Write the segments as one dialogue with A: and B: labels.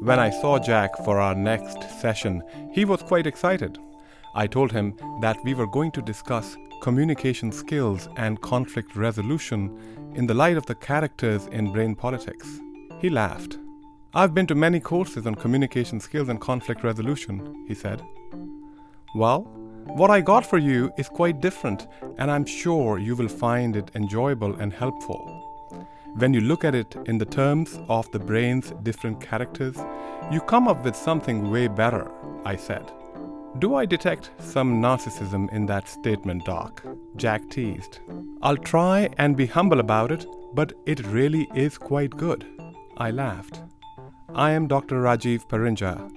A: When I saw Jack for our next session, he was quite excited. I told him that we were going to discuss communication skills and conflict resolution in the light of the characters in Brain Politics. He laughed. "I've been to many courses on communication skills and conflict resolution," he said. "Well, what I got for you is quite different, and I'm sure you will find it enjoyable and helpful. When you look at it in the terms of the brain's different characters, you come up with something way better," I said. "Do I detect some narcissism in that statement, Doc?" Jack teased. "I'll try and be humble about it, but it really is quite good," I laughed. "I am Dr. Rajiv Parinja.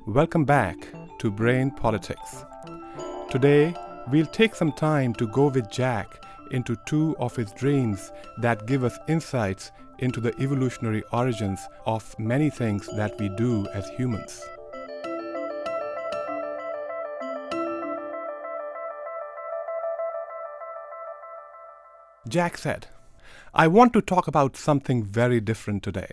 A: Welcome back to Brain Politics. Today, we'll take some time to go with Jack into two of his dreams that give us insights into the evolutionary origins of many things that we do as humans. Jack said, "I want to talk about something very different today.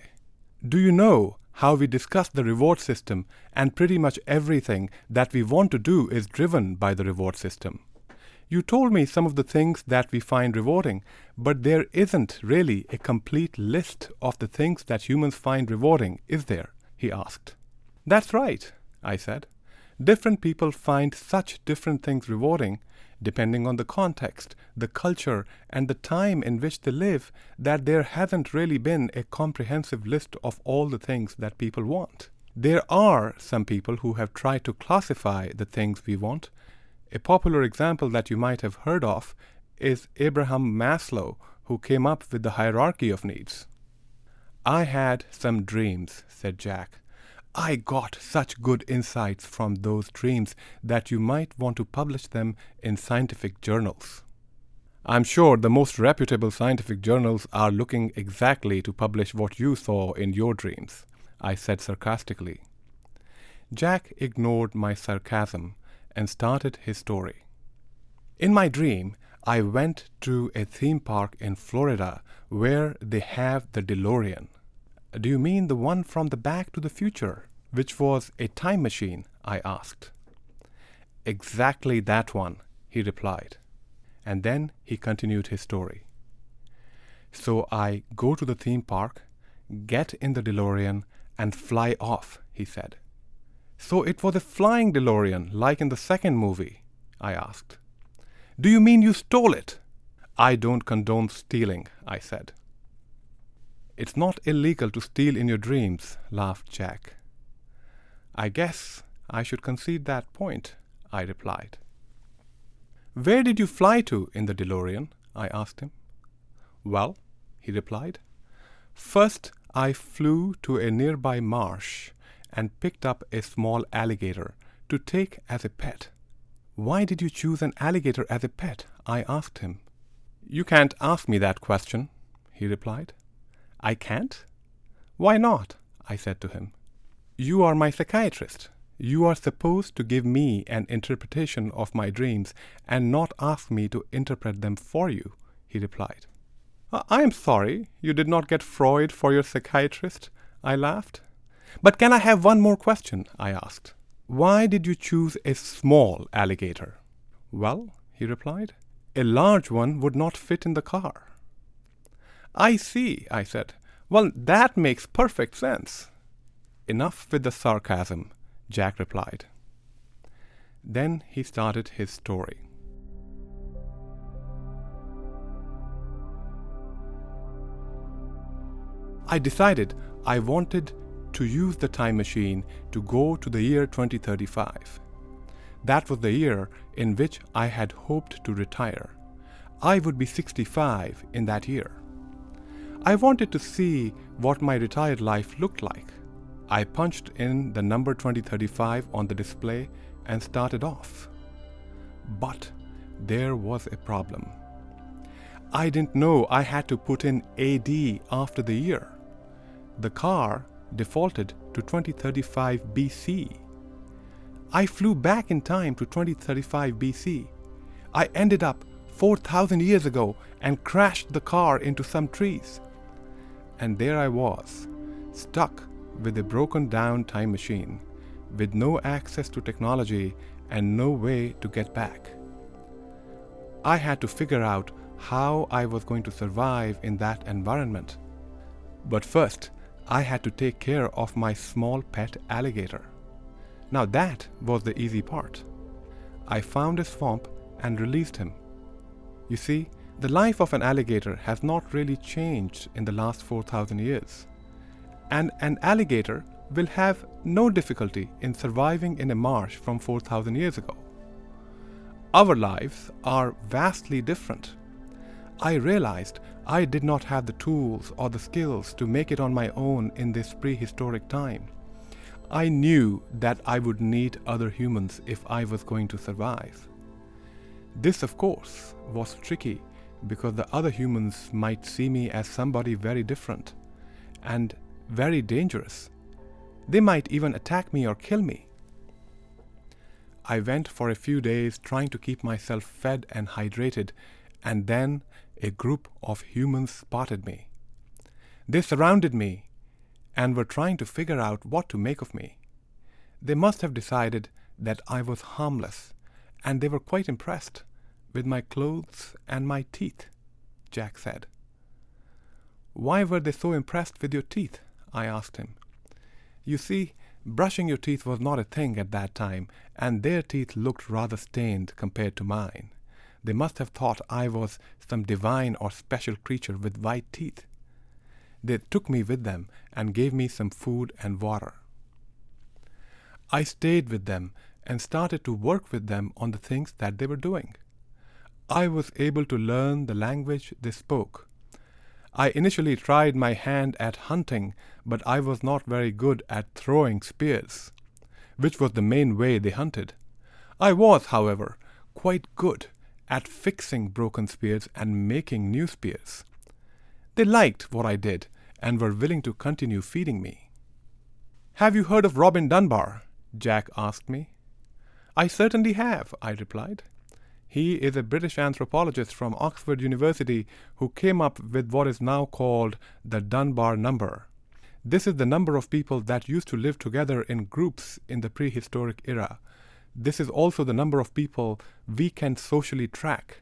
A: Do you know how we discussed the reward system, and pretty much everything that we want to do is driven by the reward system? You told me some of the things that we find rewarding, but there isn't really a complete list of the things that humans find rewarding, is there?" he asked. "That's right," I said. "Different people find such different things rewarding, depending on the context, the culture, and the time in which they live, that there hasn't really been a comprehensive list of all the things that people want. There are some people who have tried to classify the things we want. A popular example that you might have heard of is Abraham Maslow, who came up with the hierarchy of needs." "I had some dreams," said Jack. "I got such good insights from those dreams that you might want to publish them in scientific journals." "I'm sure the most reputable scientific journals are looking exactly to publish what you saw in your dreams," I said sarcastically. Jack ignored my sarcasm and started his story. "In my dream, I went to a theme park in Florida where they have the DeLorean." "Do you mean the one from the Back to the Future, which was a time machine?" I asked. "Exactly that one," he replied. And then he continued his story. "So I go to the theme park, get in the DeLorean, and fly off," he said. "So it was a flying DeLorean, like in the second movie?" I asked. "Do you mean you stole it?" "I don't condone stealing," I said. "It's not illegal to steal in your dreams," laughed Jack. "I guess I should concede that point," I replied. "Where did you fly to in the DeLorean?" I asked him. "Well," he replied, "first I flew to a nearby marsh and picked up a small alligator to take as a pet." "Why did you choose an alligator as a pet?" I asked him. "You can't ask me that question," he replied. "I can't? Why not?" I said to him. "You are my psychiatrist. You are supposed to give me an interpretation of my dreams and not ask me to interpret them for you," he replied. "I am sorry you did not get Freud for your psychiatrist," I laughed. "But can I have one more question?" I asked. "Why did you choose a small alligator?" "Well," he replied, "a large one would not fit in the car." "I see," I said. "Well, that makes perfect sense." "Enough with the sarcasm," Jack replied. Then he started his story. "I decided I wanted to use the time machine to go to the year 2035. That was the year in which I had hoped to retire. I would be 65 in that year. I wanted to see what my retired life looked like. I punched in the number 2035 on the display and started off. But there was a problem. I didn't know I had to put in AD after the year. The car defaulted to 2035 BC. I flew back in time to 2035 BC. I ended up 4,000 years ago and crashed the car into some trees. And there I was, stuck with a broken down time machine, with no access to technology and no way to get back. I had to figure out how I was going to survive in that environment. But first, I had to take care of my small pet alligator. Now that was the easy part. I found a swamp and released him. You see, the life of an alligator has not really changed in the last 4,000 years. And an alligator will have no difficulty in surviving in a marsh from 4,000 years ago. Our lives are vastly different. I realized I did not have the tools or the skills to make it on my own in this prehistoric time. I knew that I would need other humans if I was going to survive. This, of course, was tricky because the other humans might see me as somebody very different and very dangerous. They might even attack me or kill me. I went for a few days trying to keep myself fed and hydrated, and then a group of humans spotted me. They surrounded me and were trying to figure out what to make of me. They must have decided that I was harmless, and they were quite impressed with my clothes and my teeth, Jack said. Why were they so impressed with your teeth? I asked him. You see, brushing your teeth was not a thing at that time, and their teeth looked rather stained compared to mine. They must have thought I was some divine or special creature with white teeth. They took me with them and gave me some food and water. I stayed with them and started to work with them on the things that they were doing. I was able to learn the language they spoke. I initially tried my hand at hunting, but I was not very good at throwing spears, which was the main way they hunted. I was, however, quite good at fixing broken spears and making new spears. They liked what I did and were willing to continue feeding me. Have you heard of Robin Dunbar? Jack asked me. I certainly have, I replied. He is a British anthropologist from Oxford University who came up with what is now called the Dunbar number. This is the number of people that used to live together in groups in the prehistoric era. This is also the number of people we can socially track.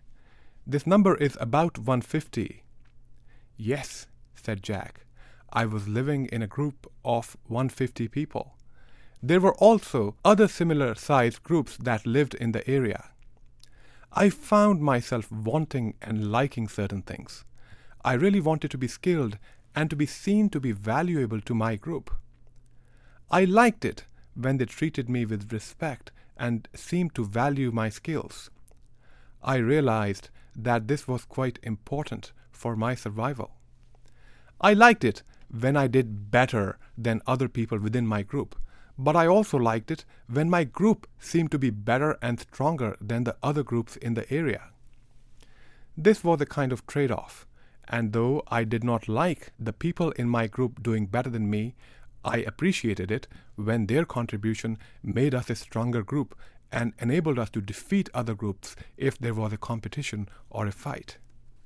A: This number is about 150. Yes, said Jack. I was living in a group of 150 people. There were also other similar sized groups that lived in the area. I found myself wanting and liking certain things. I really wanted to be skilled and to be seen to be valuable to my group. I liked it when they treated me with respect and seemed to value my skills. I realized that this was quite important for my survival. I liked it when I did better than other people within my group, but I also liked it when my group seemed to be better and stronger than the other groups in the area. This was a kind of trade-off, and though I did not like the people in my group doing better than me, I appreciated it when their contribution made us a stronger group and enabled us to defeat other groups if there was a competition or a fight.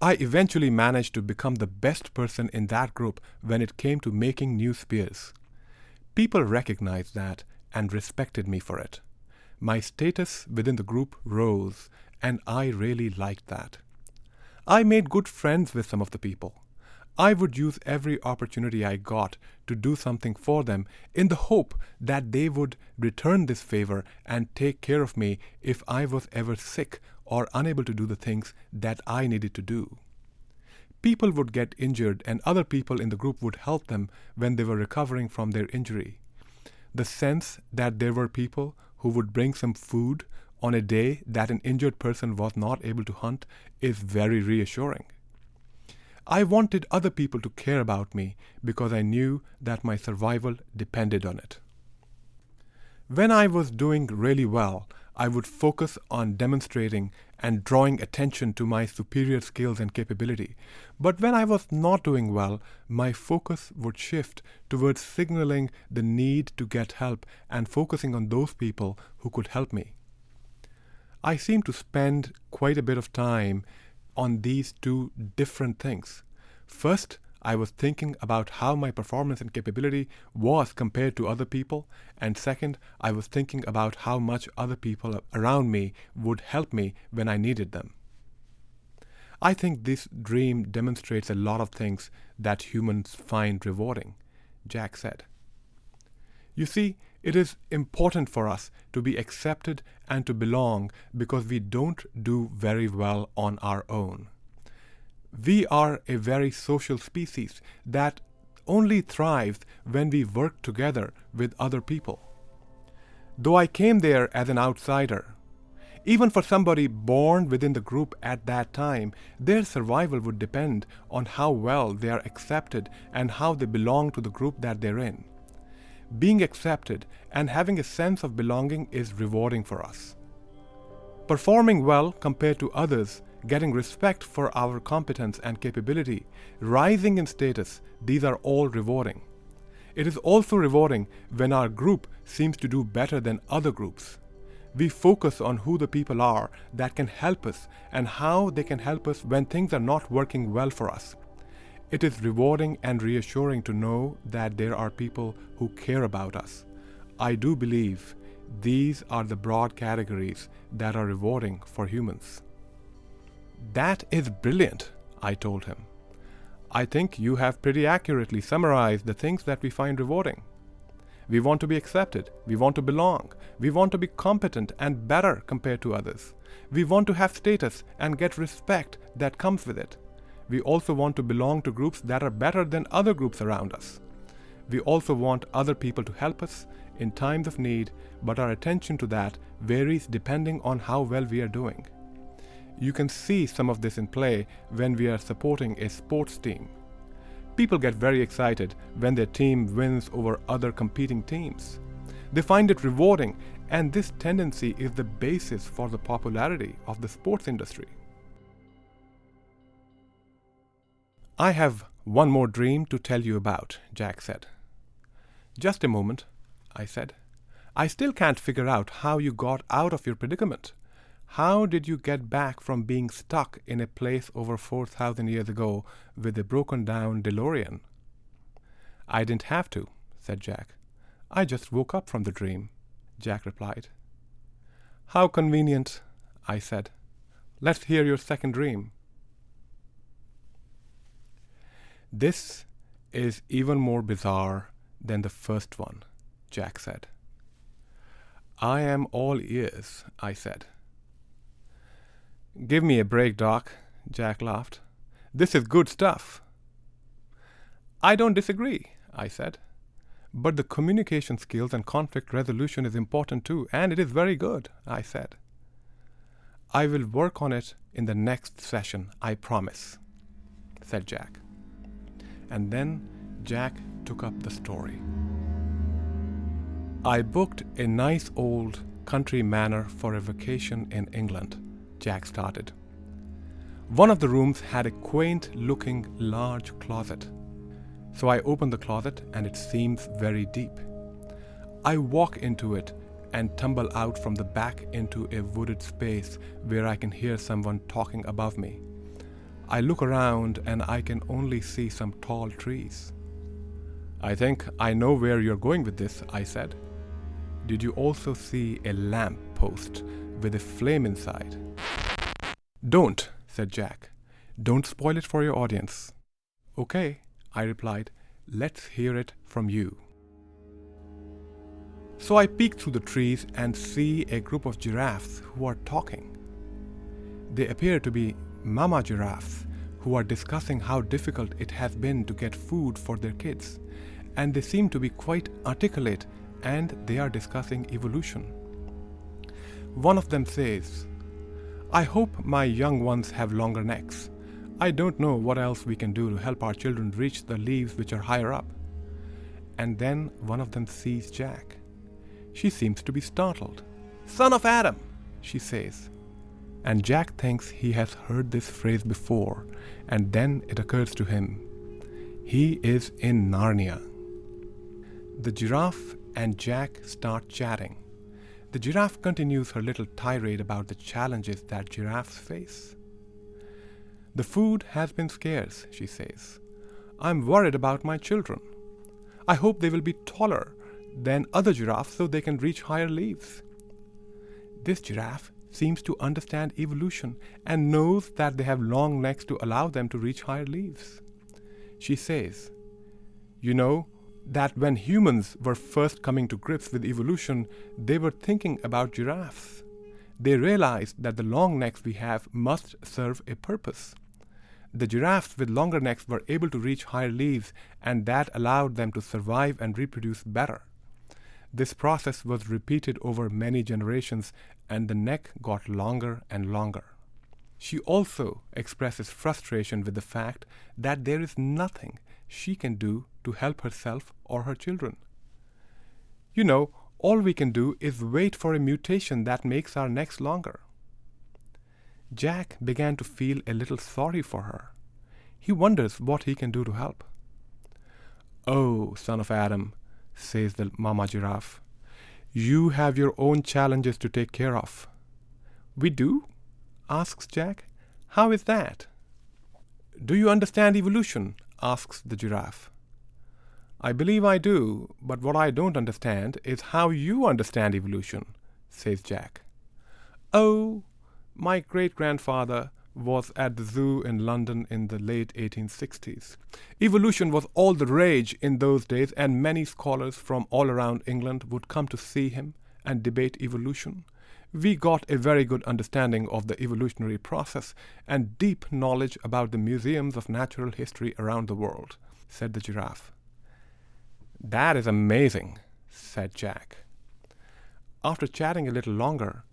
A: I eventually managed to become the best person in that group when it came to making new spears. People recognized that and respected me for it. My status within the group rose, and I really liked that. I made good friends with some of the people. I would use every opportunity I got to do something for them in the hope that they would return this favor and take care of me if I was ever sick or unable to do the things that I needed to do. People would get injured and other people in the group would help them when they were recovering from their injury. The sense that there were people who would bring some food on a day that an injured person was not able to hunt is very reassuring. I wanted other people to care about me because I knew that my survival depended on it. When I was doing really well, I would focus on demonstrating and drawing attention to my superior skills and capability. But when I was not doing well, my focus would shift towards signaling the need to get help and focusing on those people who could help me. I seem to spend quite a bit of time on these two different things. First, I was thinking about how my performance and capability was compared to other people, and second, I was thinking about how much other people around me would help me when I needed them. I think this dream demonstrates a lot of things that humans find rewarding, Jack said. You see, it is important for us to be accepted and to belong because we don't do very well on our own. We are a very social species that only thrives when we work together with other people. Though I came there as an outsider, even for somebody born within the group at that time, their survival would depend on how well they are accepted and how they belong to the group that they're in. Being accepted and having a sense of belonging is rewarding for us. Performing well compared to others, getting respect for our competence and capability, rising in status, these are all rewarding. It is also rewarding when our group seems to do better than other groups. We focus on who the people are that can help us and how they can help us when things are not working well for us. It is rewarding and reassuring to know that there are people who care about us. I do believe these are the broad categories that are rewarding for humans. That is brilliant, I told him. I think you have pretty accurately summarized the things that we find rewarding. We want to be accepted, we want to belong, we want to be competent and better compared to others. We want to have status and get respect that comes with it. We also want to belong to groups that are better than other groups around us. We also want other people to help us in times of need, but our attention to that varies depending on how well we are doing. You can see some of this in play when we are supporting a sports team. People get very excited when their team wins over other competing teams. They find it rewarding, and this tendency is the basis for the popularity of the sports industry. I have one more dream to tell you about, Jack said. Just a moment, I said. I still can't figure out how you got out of your predicament. How did you get back from being stuck in a place over 4,000 years ago with a broken down DeLorean? I didn't have to, said Jack. I just woke up from the dream, Jack replied. How convenient, I said. Let's hear your second dream. This is even more bizarre than the first one, Jack said. I am all ears, I said. Give me a break, Doc, Jack laughed. This is good stuff. I don't disagree, I said. But the communication skills and conflict resolution is important too, and it is very good, I said. I will work on it in the next session, I promise, said Jack. And then Jack took up the story. I booked a nice old country manor for a vacation in England, Jack started. One of the rooms had a quaint-looking large closet. So I opened the closet and it seems very deep. I walk into it and tumble out from the back into a wooded space where I can hear someone talking above me. I look around and I can only see some tall trees. I think I know where you're going with this, I said. Did you also see a lamp post with a flame inside? Don't, said Jack. Don't spoil it for your audience. Okay, I replied. Let's hear it from you. So I peek through the trees and see a group of giraffes who are talking. They appear to be mama giraffes who are discussing how difficult it has been to get food for their kids, and they seem to be quite articulate, and they are discussing evolution. One of them says, I hope my young ones have longer necks. I don't know what else we can do to help our children reach the leaves which are higher up. And then one of them sees Jack. She seems to be startled. Son of Adam, she says. And Jack thinks he has heard this phrase before, and then it occurs to him. He is in Narnia. The giraffe and Jack start chatting. The giraffe continues her little tirade about the challenges that giraffes face. The food has been scarce, she says. I'm worried about my children. I hope they will be taller than other giraffes so they can reach higher leaves. This giraffe seems to understand evolution and knows that they have long necks to allow them to reach higher leaves. She says, "You know that when humans were first coming to grips with evolution, they were thinking about giraffes. They realized that the long necks we have must serve a purpose. The giraffes with longer necks were able to reach higher leaves, and that allowed them to survive and reproduce better. This process was repeated over many generations, and the neck got longer and longer." She also expresses frustration with the fact that there is nothing she can do to help herself or her children. "You know, all we can do is wait for a mutation that makes our necks longer." Jack began to feel a little sorry for her. He wonders what he can do to help. "Oh, son of Adam," says the mama giraffe, "you have your own challenges to take care of." "We do?" asks Jack. "How is that?" "Do you understand evolution?" asks the giraffe. "I believe I do, but what I don't understand is how you understand evolution," says Jack. "Oh, my great-grandfather was at the zoo in London in the late 1860s. Evolution was all the rage in those days, and many scholars from all around England would come to see him and debate evolution. We got a very good understanding of the evolutionary process and deep knowledge about the museums of natural history around the world," said the giraffe. "That is amazing," said Jack. After chatting a little longer,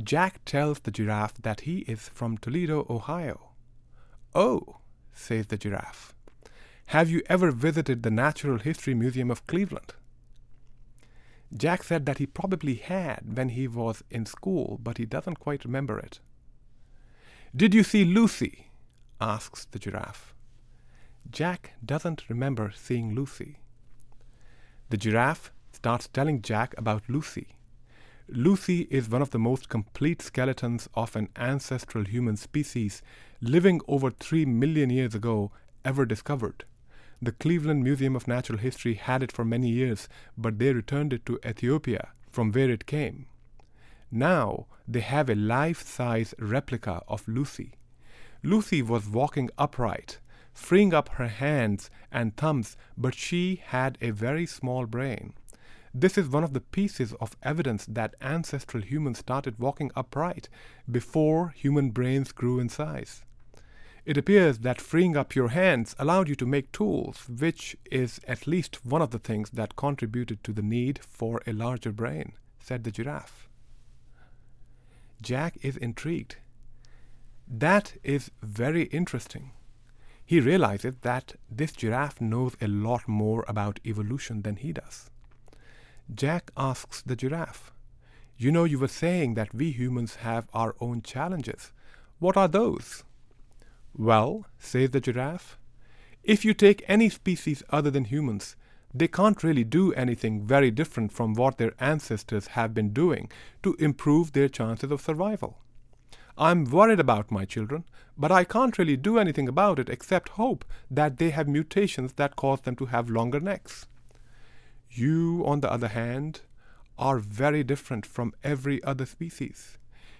A: Jack tells the giraffe that he is from Toledo, Ohio. "Oh," says the giraffe, "have you ever visited the Natural History Museum of Cleveland?" Jack said that he probably had when he was in school, but he doesn't quite remember it. "Did you see Lucy?" asks the giraffe. Jack doesn't remember seeing Lucy. The giraffe starts telling Jack about Lucy. Lucy is one of the most complete skeletons of an ancestral human species living over 3 million years ago ever discovered. The Cleveland Museum of Natural History had it for many years, but they returned it to Ethiopia, from where it came. Now they have a life-size replica of Lucy. Lucy was walking upright, freeing up her hands and thumbs, but she had a very small brain. This is one of the pieces of evidence that ancestral humans started walking upright before human brains grew in size. It appears that freeing up your hands allowed you to make tools, which is at least one of the things that contributed to the need for a larger brain," said the giraffe. Jack is intrigued. That is very interesting. He realizes that this giraffe knows a lot more about evolution than he does. Jack asks the giraffe, "You know, you were saying that we humans have our own challenges. What are those?" "Well," says the giraffe, "if you take any species other than humans, they can't really do anything very different from what their ancestors have been doing to improve their chances of survival. I'm worried about my children, but I can't really do anything about it except hope that they have mutations that cause them to have longer necks. You, on the other hand, are very different from every other species.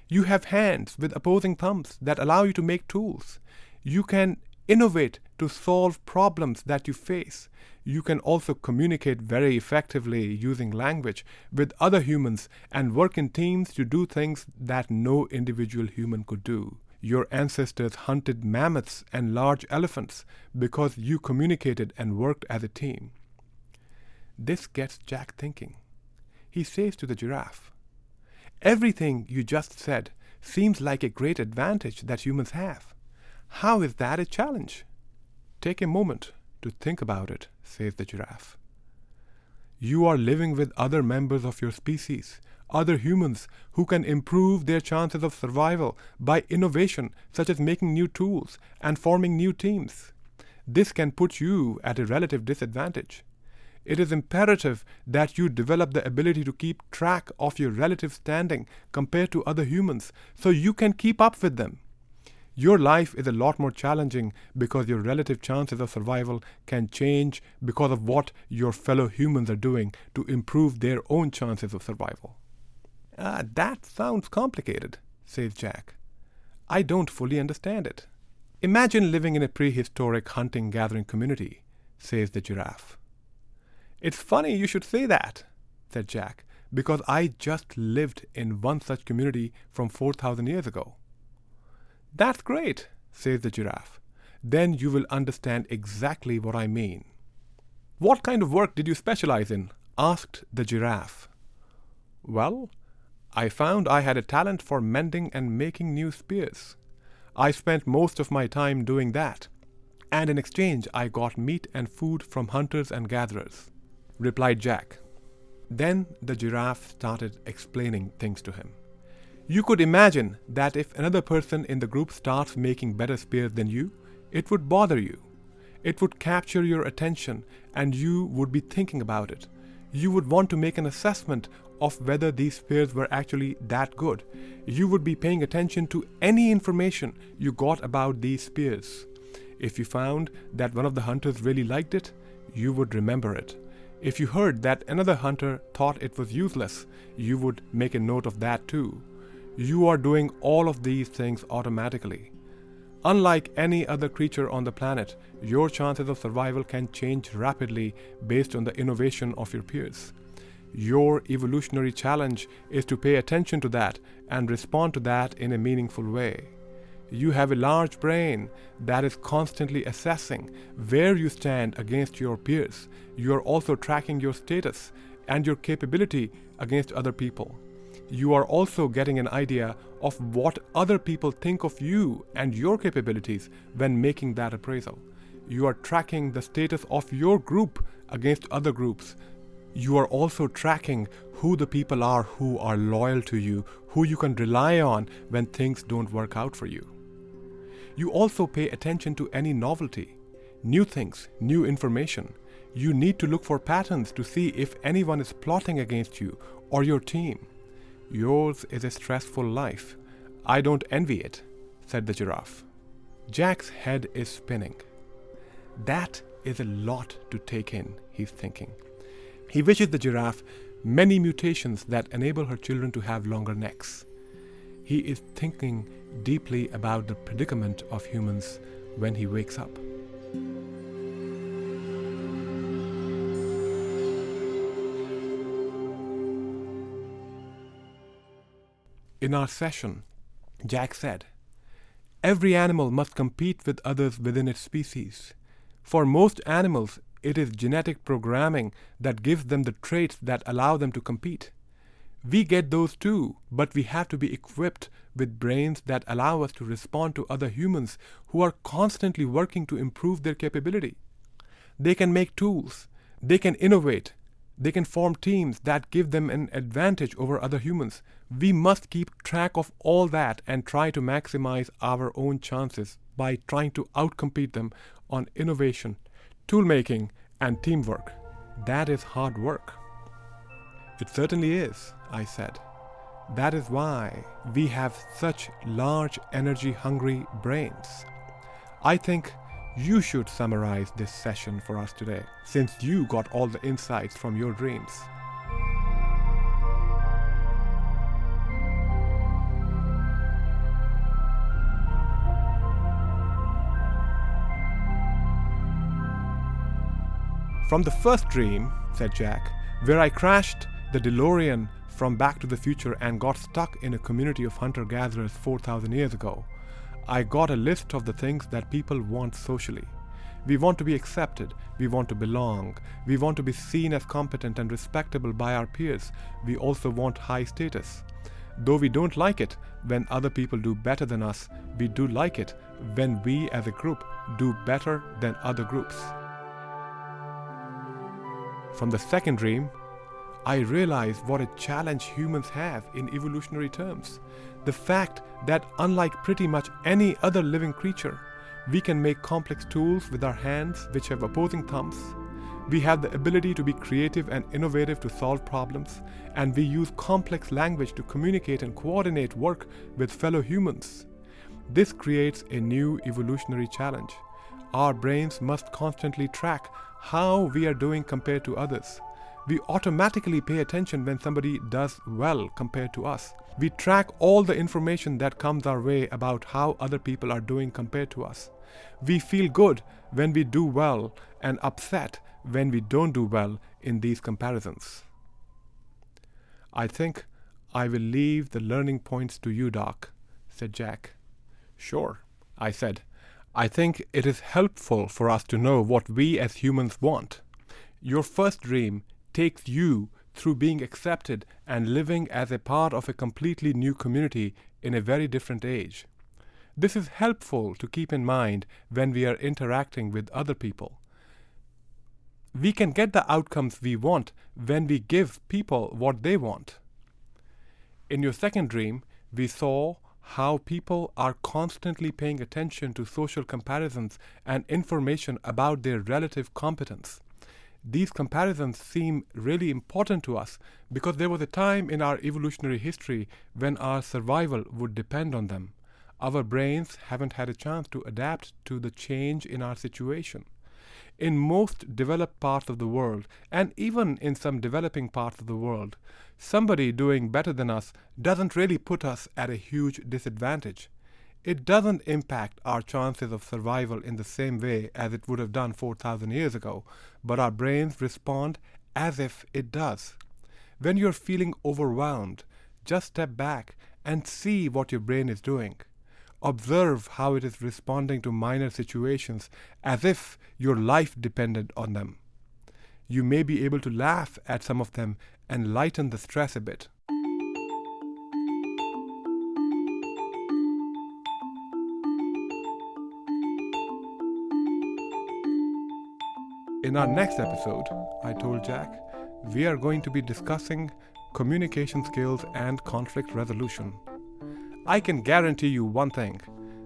A: You have hands with opposing thumbs that allow you to make tools. You can innovate to solve problems that you face. You can also communicate very effectively using language with other humans and work in teams to do things that no individual human could do. Your ancestors hunted mammoths and large elephants because you communicated and worked as a team." This gets Jack thinking. He says to the giraffe, "Everything you just said seems like a great advantage that humans have. How is that a challenge?" "Take a moment to think about it," says the giraffe. "You are living with other members of your species, other humans who can improve their chances of survival by innovation, such as making new tools and forming new teams. This can put you at a relative disadvantage. It is imperative that you develop the ability to keep track of your relative standing compared to other humans so you can keep up with them. Your life is a lot more challenging because your relative chances of survival can change because of what your fellow humans are doing to improve their own chances of survival. That sounds complicated, says Jack. I don't fully understand it. Imagine living in a prehistoric hunting-gathering community, says the giraffe. It's funny you should say that, said Jack, because I just lived in one such community from 4,000 years ago. That's great, says the giraffe. Then you will understand exactly what I mean. What kind of work did you specialize in? Asked the giraffe. Well, I found I had a talent for mending and making new spears. I spent most of my time doing that, and in exchange I got meat and food from hunters and gatherers, replied Jack. Then the giraffe started explaining things to him. You could imagine that if another person in the group starts making better spears than you, it would bother you. It would capture your attention and you would be thinking about it. You would want to make an assessment of whether these spears were actually that good. You would be paying attention to any information you got about these spears. If you found that one of the hunters really liked it, you would remember it. If you heard that another hunter thought it was useless, you would make a note of that too. You are doing all of these things automatically. Unlike any other creature on the planet, your chances of survival can change rapidly based on the innovation of your peers. Your evolutionary challenge is to pay attention to that and respond to that in a meaningful way. You have a large brain that is constantly assessing where you stand against your peers. You are also tracking your status and your capability against other people. You are also getting an idea of what other people think of you and your capabilities when making that appraisal. You are tracking the status of your group against other groups. You are also tracking who the people are who are loyal to you, who you can rely on when things don't work out for you. You also pay attention to any novelty, new things, new information. You need to look for patterns to see if anyone is plotting against you or your team. Yours is a stressful life. I don't envy it, said the giraffe. Jack's head is spinning. That is a lot to take in, he's thinking. He wishes the giraffe many mutations that enable her children to have longer necks. He is thinking deeply about the predicament of humans when he wakes up. In our session, Jack said, "Every animal must compete with others within its species. For most animals, it is genetic programming that gives them the traits that allow them to compete. We get those too, but we have to be equipped with brains that allow us to respond to other humans who are constantly working to improve their capability. They can make tools, they can innovate, they can form teams that give them an advantage over other humans. We must keep track of all that and try to maximize our own chances by trying to outcompete them on innovation, tool-making, and teamwork. That is hard work." "It certainly is," I said. "That is why we have such large, energy-hungry brains. I think you should summarize this session for us today, since you got all the insights from your dreams." "From the first dream," said Jack, "where I crashed the DeLorean from Back to the Future and got stuck in a community of hunter-gatherers 4,000 years ago, I got a list of the things that people want socially. We want to be accepted, we want to belong, we want to be seen as competent and respectable by our peers, we also want high status. Though we don't like it when other people do better than us, we do like it when we as a group do better than other groups. From the second dream, I realized what a challenge humans have in evolutionary terms. The fact that unlike pretty much any other living creature, we can make complex tools with our hands which have opposing thumbs. We have the ability to be creative and innovative to solve problems, and we use complex language to communicate and coordinate work with fellow humans. This creates a new evolutionary challenge. Our brains must constantly track how we are doing compared to others. We automatically pay attention when somebody does well compared to us. We track all the information that comes our way about how other people are doing compared to us. We feel good when we do well and upset when we don't do well in these comparisons. I think I will leave the learning points to you, Doc, said Jack. Sure, I said. I think it is helpful for us to know what we as humans want. Your first dream takes you through being accepted and living as a part of a completely new community in a very different age. This is helpful to keep in mind when we are interacting with other people. We can get the outcomes we want when we give people what they want. In your second dream, we saw how people are constantly paying attention to social comparisons and information about their relative competence. These comparisons seem really important to us because there was a time in our evolutionary history when our survival would depend on them. Our brains haven't had a chance to adapt to the change in our situation. In most developed parts of the world, and even in some developing parts of the world, somebody doing better than us doesn't really put us at a huge disadvantage. It doesn't impact our chances of survival in the same way as it would have done 4,000 years ago, but our brains respond as if it does. When you're feeling overwhelmed, just step back and see what your brain is doing. Observe how it is responding to minor situations as if your life depended on them. You may be able to laugh at some of them and lighten the stress a bit. In our next episode, I told Jack, we are going to be discussing communication skills and conflict resolution. I can guarantee you one thing,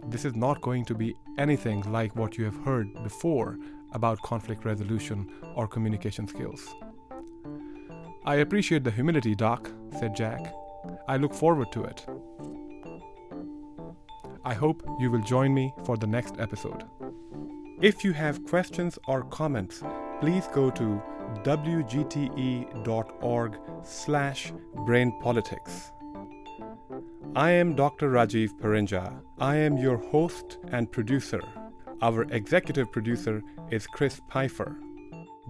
A: this is not going to be anything like what you have heard before about conflict resolution or communication skills. I appreciate the humility, Doc, said Jack. I look forward to it. I hope you will join me for the next episode. If you have questions or comments, please go to wgte.org/brainpolitics. I am Dr. Rajiv Parinja. I am your host and producer. Our executive producer is Chris Pfeiffer.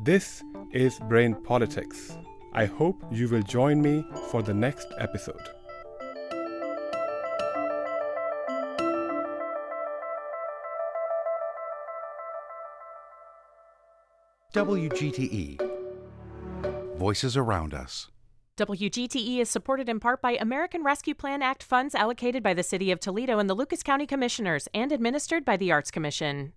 A: This is Brain Politics. I hope you will join me for the next episode.
B: WGTE. Voices around us.
C: WGTE is supported in part by American Rescue Plan Act funds allocated by the City of Toledo and the Lucas County Commissioners and administered by the Arts Commission.